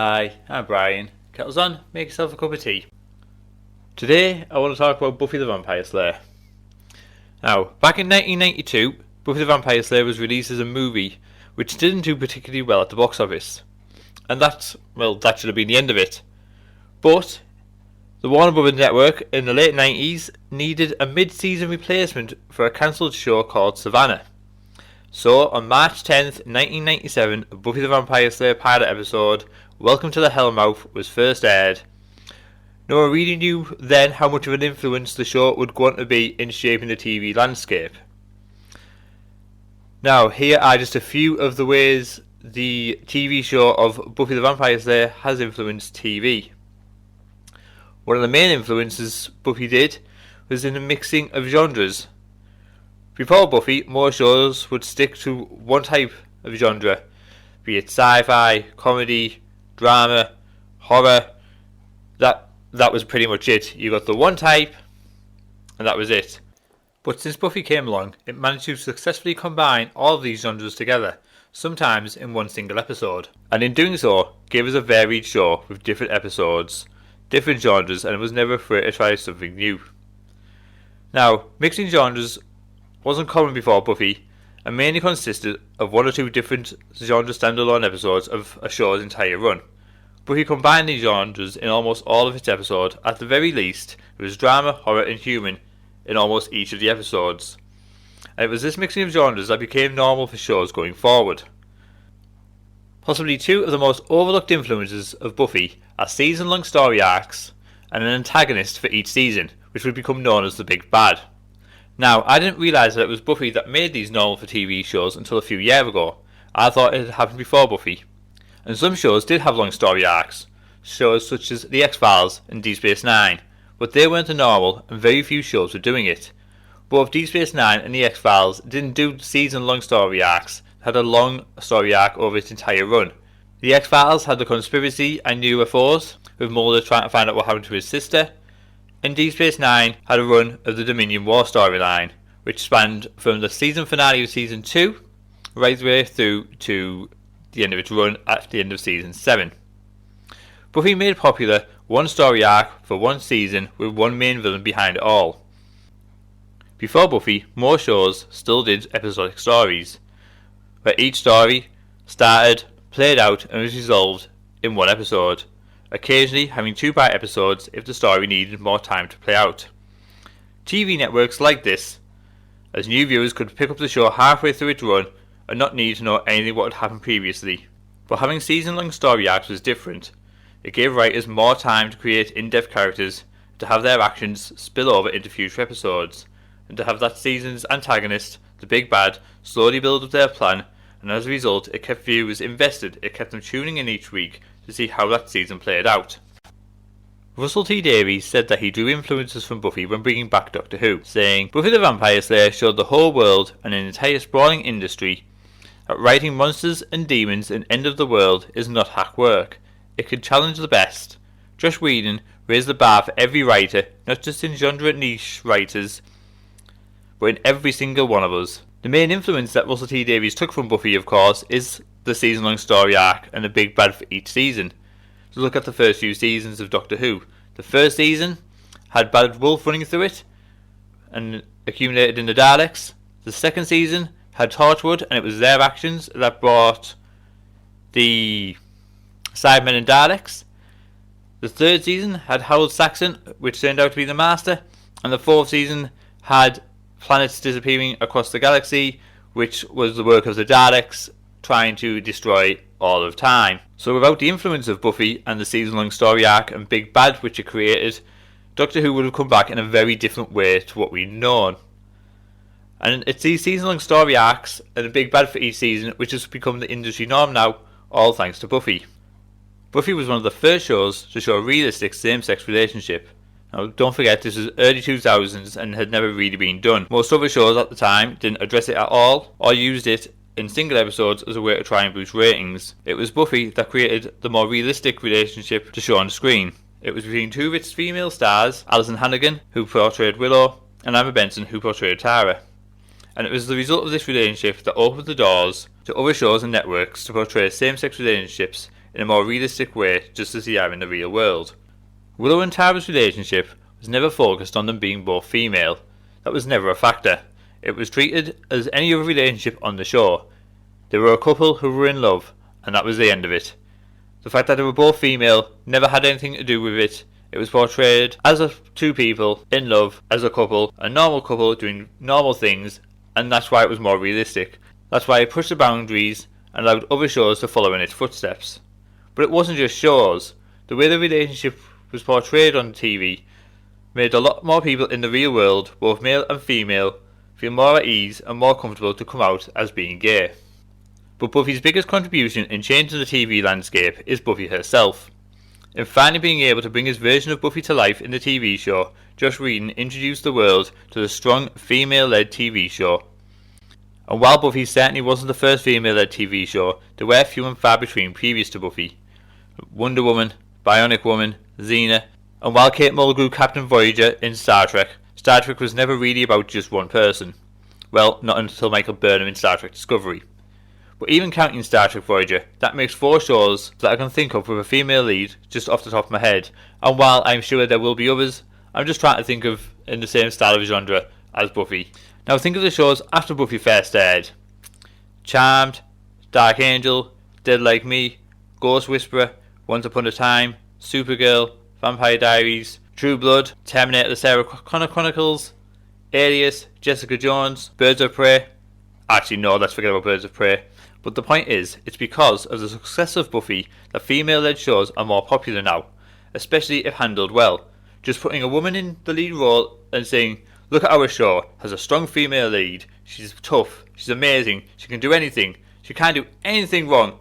Hi, I'm Brian. Kettle's on, make yourself a cup of tea. Today I want to talk about Buffy the Vampire Slayer. Now, back in 1992, Buffy the Vampire Slayer was released as a movie, which didn't do particularly well at the box office. And that should have been the end of it. But the Warner Brothers network in the late 90s needed a mid-season replacement for a cancelled show called Savannah. So, on March 10th, 1997, a Buffy the Vampire Slayer pilot episode, Welcome to the Hellmouth, was first aired. No one really knew then how much of an influence the show would go on to be in shaping the TV landscape. Now, here are just a few of the ways the TV show of Buffy the Vampire Slayer has influenced TV. One of the main influences Buffy did was in the mixing of genres. Before Buffy, most shows would stick to one type of genre, be it sci-fi, comedy, drama, horror. That was pretty much it. You got the one type, and that was it. But since Buffy came along, it managed to successfully combine all of these genres together, sometimes in one single episode. And in doing so, gave us a varied show with different episodes, different genres, and it was never afraid to try something new. Now, mixing genres wasn't common before Buffy, and mainly consisted of one or two different genre standalone episodes of a show's entire run. Buffy combined these genres in almost all of its episodes. At the very least, it was drama, horror and human in almost each of the episodes. And it was this mixing of genres that became normal for shows going forward. Possibly two of the most overlooked influences of Buffy are season-long story arcs and an antagonist for each season, which would become known as the Big Bad. Now, I didn't realise that it was Buffy that made these normal for TV shows until a few years ago. I thought it had happened before Buffy. And some shows did have long story arcs, shows such as The X-Files and Deep Space Nine, but they weren't the normal and very few shows were doing it. Both Deep Space Nine and The X-Files didn't do season-long story arcs, had a long story arc over its entire run. The X-Files had the conspiracy and UFOs, with Mulder trying to find out what happened to his sister, and Deep Space Nine had a run of the Dominion War storyline, which spanned from the season finale of Season 2 right the way through to the end of its run at the end of Season 7. Buffy made popular one story arc for one season with one main villain behind it all. Before Buffy, more shows still did episodic stories, where each story started, played out and was resolved in one episode, occasionally having two-part episodes if the story needed more time to play out. TV networks like this, as new viewers could pick up the show halfway through its run and not need to know anything what had happened previously. But having season-long story arcs was different. It gave writers more time to create in-depth characters, to have their actions spill over into future episodes, and to have that season's antagonist, the Big Bad, slowly build up their plan, and as a result it kept viewers invested, it kept them tuning in each week to see how that season played out. Russell T Davies said that he drew influences from Buffy when bringing back Doctor Who, saying, Buffy the Vampire Slayer showed the whole world and an entire sprawling industry that writing monsters and demons and end of the world is not hack work. It can challenge the best. Joss Whedon raised the bar for every writer, not just in genre niche writers, but in every single one of us. The main influence that Russell T Davies took from Buffy, of course, is the season-long story arc and the Big Bad for each season. So look at the first few seasons of Doctor Who. The first season had Bad Wolf running through it and accumulated in the Daleks. The second season had Torchwood, and it was their actions that brought the Cybermen and Daleks. The third season had Harold Saxon, which turned out to be the Master, and the fourth season had planets disappearing across the galaxy, which was the work of the Daleks trying to destroy all of time. So without the influence of Buffy and the season-long story arc and Big Bad which it created, Doctor Who would have come back in a very different way to what we've known. And it's these season-long story arcs and a Big Bad for each season which has become the industry norm now, all thanks to Buffy. Buffy was one of the first shows to show a realistic same-sex relationship. Now, don't forget, this was early 2000s and had never really been done. Most other shows at the time didn't address it at all, or used it in single episodes as a way to try and boost ratings. It was Buffy that created the more realistic relationship to show on screen. It was between two of its female stars, Alison Hannigan, who portrayed Willow, and Emma Benson, who portrayed Tara. And it was the result of this relationship that opened the doors to other shows and networks to portray same-sex relationships in a more realistic way, just as they are in the real world. Willow and Tara's relationship was never focused on them being both female. That was never a factor. It was treated as any other relationship on the show. They were a couple who were in love, and that was the end of it. The fact that they were both female never had anything to do with it. It was portrayed as two people in love, as a couple, a normal couple doing normal things, and that's why it was more realistic. That's why it pushed the boundaries and allowed other shows to follow in its footsteps. But it wasn't just shows. The way the relationship was portrayed on TV made a lot more people in the real world, both male and female, feel more at ease and more comfortable to come out as being gay. But Buffy's biggest contribution in changing the TV landscape is Buffy herself. In finally being able to bring his version of Buffy to life in the TV show, Joss Whedon introduced the world to the strong female-led TV show. And while Buffy certainly wasn't the first female-led TV show, there were few and far between previous to Buffy. Wonder Woman, Bionic Woman, Xena, and while Kate Mulgrew Captain Voyager in Star Trek was never really about just one person. Well, not until Michael Burnham in Star Trek Discovery. But even counting Star Trek Voyager, that makes 4 shows that I can think of with a female lead just off the top of my head. And while I'm sure there will be others, I'm just trying to think of in the same style of genre as Buffy. Now think of the shows after Buffy first aired. Charmed, Dark Angel, Dead Like Me, Ghost Whisperer, Once Upon a Time, Supergirl, Vampire Diaries, True Blood, Terminator the Sarah Connor Chronicles, Alias, Jessica Jones, Birds of Prey. Actually no, let's forget about Birds of Prey. But the point is, it's because of the success of Buffy that female-led shows are more popular now, especially if handled well. Just putting a woman in the lead role and saying, look at our show, has a strong female lead, she's tough, she's amazing, she can do anything, she can't do anything wrong,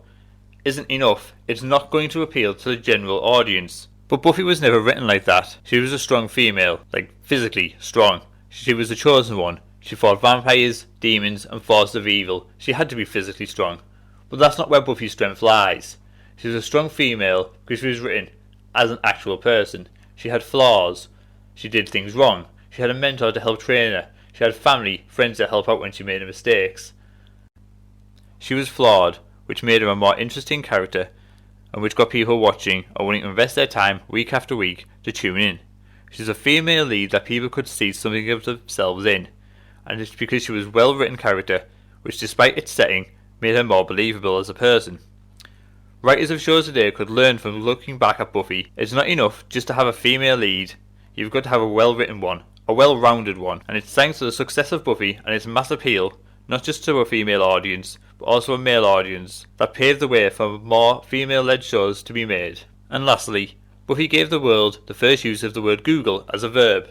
isn't enough. It's not going to appeal to the general audience. But Buffy was never written like that. She was a strong female, like physically strong. She was the chosen one. She fought vampires, demons, and forces of evil. She had to be physically strong. But that's not where Buffy's strength lies. She was a strong female because she was written as an actual person. She had flaws. She did things wrong. She had a mentor to help train her. She had family, friends to help out when she made mistakes. She was flawed, which made her a more interesting character, and which got people watching or wanting to invest their time week after week to tune in. She's a female lead that people could see something of themselves in, and it's because she was a well-written character, which despite its setting, made her more believable as a person. Writers of shows today could learn from looking back at Buffy. It's not enough just to have a female lead, you've got to have a well-written one, a well-rounded one, and it's thanks to the success of Buffy and its mass appeal, not just to a female audience, but also a male audience, that paved the way for more female-led shows to be made. And lastly, Buffy gave the world the first use of the word Google as a verb,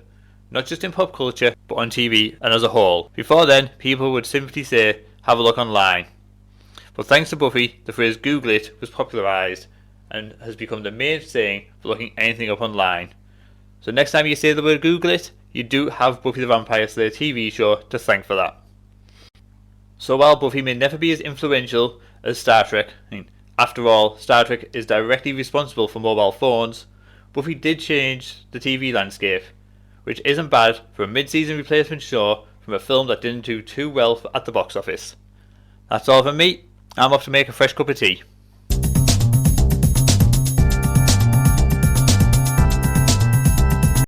not just in pop culture, but on TV and as a whole. Before then, people would simply say, have a look online. But thanks to Buffy, the phrase Google it was popularised and has become the main saying for looking anything up online. So next time you say the word Google it, you do have Buffy the Vampire Slayer TV show to thank for that. So while Buffy may never be as influential as Star Trek, after all, Star Trek is directly responsible for mobile phones, Buffy did change the TV landscape, which isn't bad for a mid-season replacement show from a film that didn't do too well at the box office. That's all from me. I'm off to make a fresh cup of tea.